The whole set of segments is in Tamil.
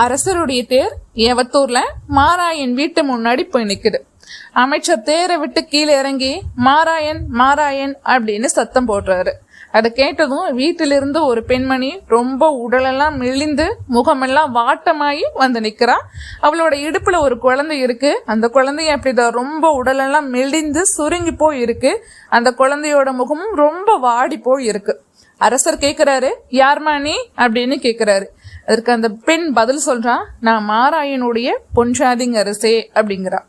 அரசருடைய தேர் ஏவத்தூர்ல மாராயன் வீட்டு முன்னாடி போய் நிக்குது. அமைச்சர் தேரை விட்டு கீழே இறங்கி மாராயன் மாராயன் அப்படின்னு சத்தம் போடுறாரு. அதை கேட்டதும் வீட்டிலிருந்து ஒரு பெண்மணி ரொம்ப உடலெல்லாம் மெலிந்து முகமெல்லாம் வாட்டமாயி வந்து நிக்கிறா. அவளோட இடுப்புல ஒரு குழந்தை இருக்கு. அந்த குழந்தைய அப்படிதான் ரொம்ப உடலெல்லாம் மெலிந்து சுருங்கி போய் இருக்கு. அந்த குழந்தையோட முகமும் ரொம்ப வாடி போய் இருக்கு. அரசர் கேக்குறாரு, யார்மா நீ அப்படின்னு கேக்குறாரு. அதற்கு அந்த பெண் பதில் சொல்றா, நான் மாராயனுடைய பொன்சாதிங்க அரசே அப்படிங்கிறா.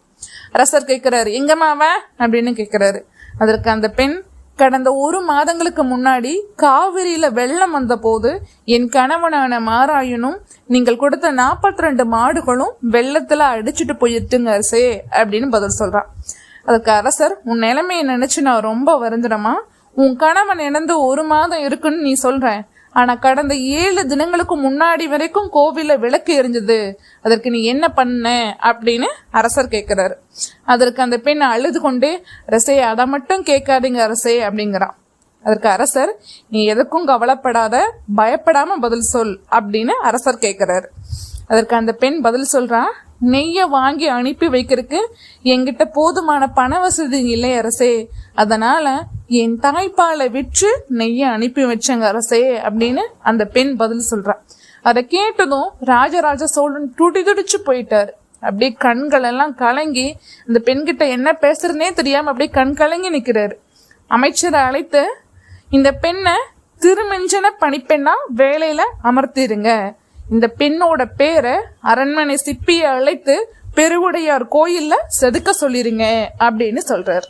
அரசர் கேட்கிறாரு, எங்கம்மாவ அப்படின்னு கேட்கிறாரு. அதற்கு அந்த பெண், கடந்த 1 மாதங்களுக்கு முன்னாடி காவிரியில வெள்ளம் வந்த போது என் கணவனான மாராயனும் நீங்கள் கொடுத்த 42 மாடுகளும் வெள்ளத்துல அடிச்சுட்டு போயிட்டுங்க அரசே அப்படின்னு பதில் சொல்றான். அதுக்கு அரசர், உன் நிலைமையை நினைச்சு நான் ரொம்ப வருந்துறமா. உன் கணவன் இறந்து 1 மாதம் இருக்குன்னு நீ சொல்ற, ஆனா கடந்த 7 தினங்களுக்கு முன்னாடி வரைக்கும் கோவில விளக்கு எரிஞ்சது. அதற்கு நீ என்ன பண்ண அப்படின்னு அரசர் கேட்கிறாரு. அதற்கு அந்த பெண் அழுது கொண்டே, அரசே அதை மட்டும் கேட்காதீங்க அரசே அப்படிங்கிறான். அதற்கு அரசர், நீ எதுக்கும் கவலைப்படாத, பயப்படாம பதில் சொல் அப்படின்னு அரசர் கேட்கிறாரு. அதற்கு அந்த பெண் பதில் சொல்றா, நெய்ய வாங்கி அனுப்பி வைக்கிறதுக்கு என்கிட்ட போதுமான பண வசதி இல்லை அரசே. அதனால என் தாய்ப்பாலை விற்று நெய்ய அனுப்பி வச்சங்க அரசே அப்படின்னு அந்த பெண் பதில் சொல்றா. அதை கேட்டதும் ராஜராஜ சோழன் துடிதுடிச்சு போயிட்டாரு. அப்படியே கண்கள் எல்லாம் கலங்கி அந்த பெண்கிட்ட என்ன பேசுறதுனே தெரியாம அப்படியே கண் கலங்கி நிக்கிறாரு. அமைச்சரை அழைத்து, இந்த பெண்ணை திருமெஞ்சன பணிப்பெண்ணா வேலையில அமர்த்திருங்க. இந்த பெண்ணோட பேரை அரண்மனை சிப்பியை அழைத்து பெருவுடையார் கோயில்ல செதுக்க சொல்லிருங்க அப்படின்னு சொல்றாரு.